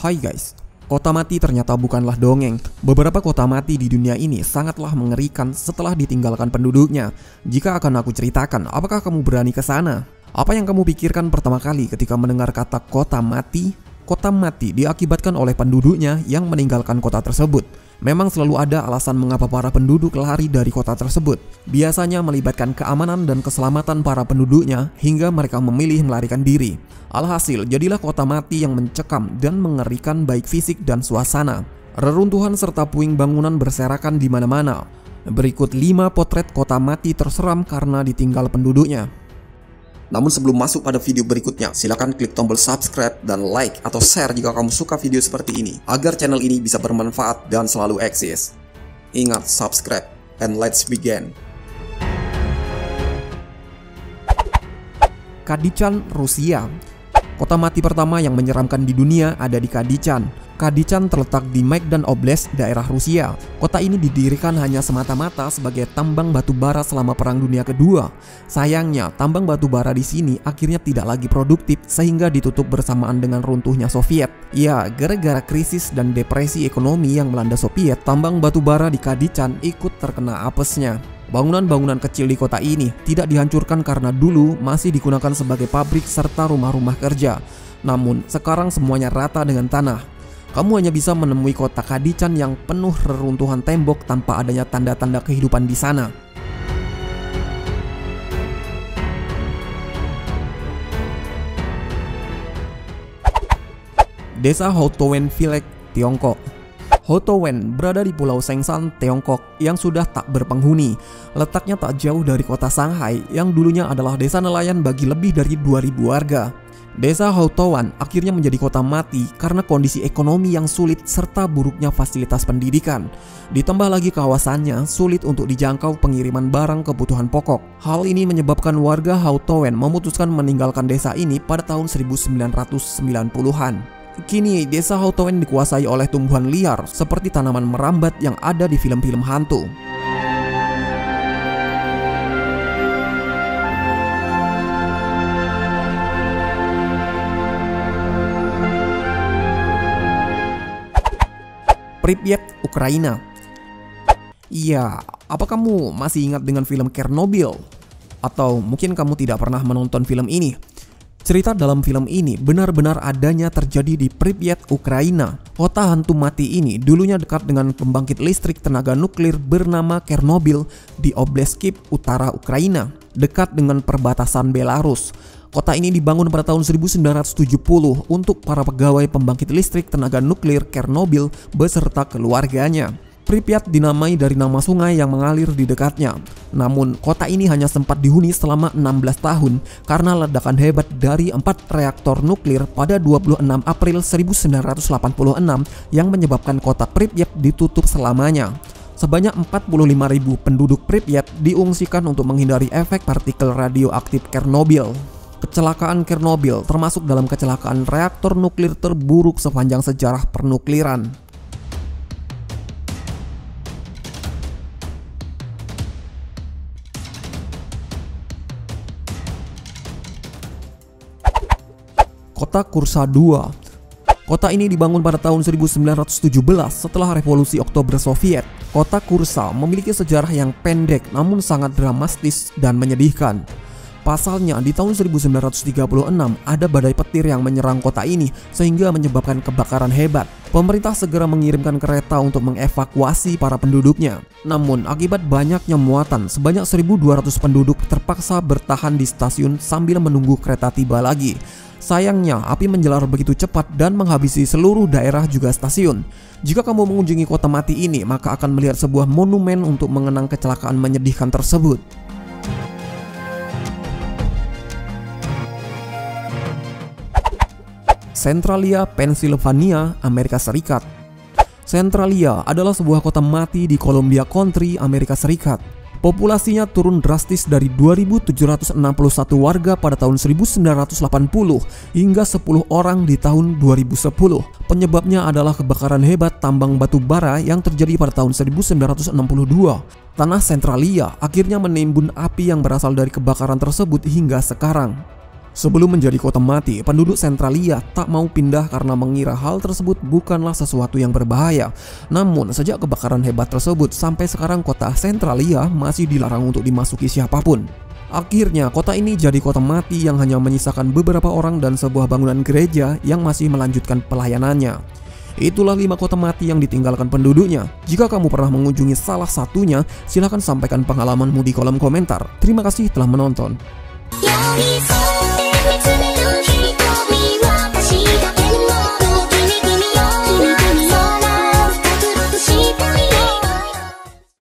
Hai guys, kota mati ternyata bukanlah dongeng. Beberapa kota mati di dunia ini sangatlah mengerikan setelah ditinggalkan penduduknya. Jika akan aku ceritakan, apakah kamu berani ke sana? Apa yang kamu pikirkan pertama kali ketika mendengar kata kota mati? Kota mati diakibatkan oleh penduduknya yang meninggalkan kota tersebut. Memang selalu ada alasan mengapa para penduduk lari dari kota tersebut. Biasanya melibatkan keamanan dan keselamatan para penduduknya hingga mereka memilih melarikan diri. Alhasil, jadilah kota mati yang mencekam dan mengerikan baik fisik dan suasana. Reruntuhan serta puing bangunan berserakan di mana-mana. Berikut 5 potret kota mati terseram karena ditinggal penduduknya. Namun sebelum masuk pada video berikutnya, silakan klik tombol subscribe dan like atau share jika kamu suka video seperti ini, agar channel ini bisa bermanfaat dan selalu eksis. Ingat, subscribe, and let's begin. Kadichan, Rusia. Kota mati pertama yang menyeramkan di dunia ada di Kadichan. Kadichan terletak di Maidan Oblast, daerah Rusia. Kota ini didirikan hanya semata-mata sebagai tambang batu bara selama Perang Dunia Kedua. Sayangnya, tambang batu bara di sini akhirnya tidak lagi produktif sehingga ditutup bersamaan dengan runtuhnya Soviet. Ya, gara-gara krisis dan depresi ekonomi yang melanda Soviet, tambang batu bara di Kadichan ikut terkena apesnya. Bangunan-bangunan kecil di kota ini tidak dihancurkan karena dulu masih digunakan sebagai pabrik serta rumah-rumah kerja. Namun, sekarang semuanya rata dengan tanah. Kamu hanya bisa menemui kota Kadichan yang penuh reruntuhan tembok tanpa adanya tanda-tanda kehidupan di sana. Desa Houtuwen Village, Tiongkok. Houtuwen berada di Pulau Sengshan, Tiongkok yang sudah tak berpenghuni. Letaknya tak jauh dari kota Shanghai yang dulunya adalah desa nelayan bagi lebih dari 2000 warga. Desa Houtuwen akhirnya menjadi kota mati karena kondisi ekonomi yang sulit serta buruknya fasilitas pendidikan. Ditambah lagi kawasannya sulit untuk dijangkau pengiriman barang kebutuhan pokok. Hal ini menyebabkan warga Houtuwen memutuskan meninggalkan desa ini pada tahun 1990-an. Kini desa Houtuwen dikuasai oleh tumbuhan liar seperti tanaman merambat yang ada di film-film hantu. Pripyat, Ukraina. Iya, apa kamu masih ingat dengan film Chernobyl? Atau mungkin kamu tidak pernah menonton film ini? Cerita dalam film ini benar-benar adanya terjadi di Pripyat, Ukraina. Kota hantu mati ini dulunya dekat dengan pembangkit listrik tenaga nuklir bernama Chernobyl di Oblast Kyiv, utara Ukraina, dekat dengan perbatasan Belarus. Kota ini dibangun pada tahun 1970 untuk para pegawai pembangkit listrik tenaga nuklir Chernobyl beserta keluarganya. Pripyat dinamai dari nama sungai yang mengalir di dekatnya. Namun, kota ini hanya sempat dihuni selama 16 tahun karena ledakan hebat dari 4 reaktor nuklir pada 26 April 1986 yang menyebabkan kota Pripyat ditutup selamanya. Sebanyak 45.000 penduduk Pripyat diungsikan untuk menghindari efek partikel radioaktif Chernobyl. Kecelakaan Chernobyl termasuk dalam kecelakaan reaktor nuklir terburuk sepanjang sejarah pernukliran. Kota Kursa II. Kota ini dibangun pada tahun 1917 setelah revolusi Oktober Soviet. Kota Kursa memiliki sejarah yang pendek namun sangat dramatis dan menyedihkan. Pasalnya, di tahun 1936 ada badai petir yang menyerang kota ini sehingga menyebabkan kebakaran hebat. Pemerintah segera mengirimkan kereta untuk mengevakuasi para penduduknya. Namun, akibat banyaknya muatan, sebanyak 1.200 penduduk terpaksa bertahan di stasiun sambil menunggu kereta tiba lagi. Sayangnya, api menjalar begitu cepat dan menghabisi seluruh daerah juga stasiun. Jika kamu mengunjungi kota mati ini, maka akan melihat sebuah monumen untuk mengenang kecelakaan menyedihkan tersebut. Centralia, Pennsylvania, Amerika Serikat. Centralia adalah sebuah kota mati di Columbia County, Amerika Serikat. Populasinya turun drastis dari 2.761 warga pada tahun 1980 hingga 10 orang di tahun 2010. Penyebabnya adalah kebakaran hebat tambang batu bara yang terjadi pada tahun 1962. Tanah Centralia akhirnya menimbun api yang berasal dari kebakaran tersebut hingga sekarang. Sebelum menjadi kota mati, penduduk Centralia tak mau pindah karena mengira hal tersebut bukanlah sesuatu yang berbahaya. Namun, sejak kebakaran hebat tersebut, sampai sekarang kota Centralia masih dilarang untuk dimasuki siapapun. Akhirnya, kota ini jadi kota mati yang hanya menyisakan beberapa orang dan sebuah bangunan gereja yang masih melanjutkan pelayanannya. Itulah 5 kota mati yang ditinggalkan penduduknya. Jika kamu pernah mengunjungi salah satunya, silahkan sampaikan pengalamanmu di kolom komentar. Terima kasih telah menonton. 寄り添って見つめ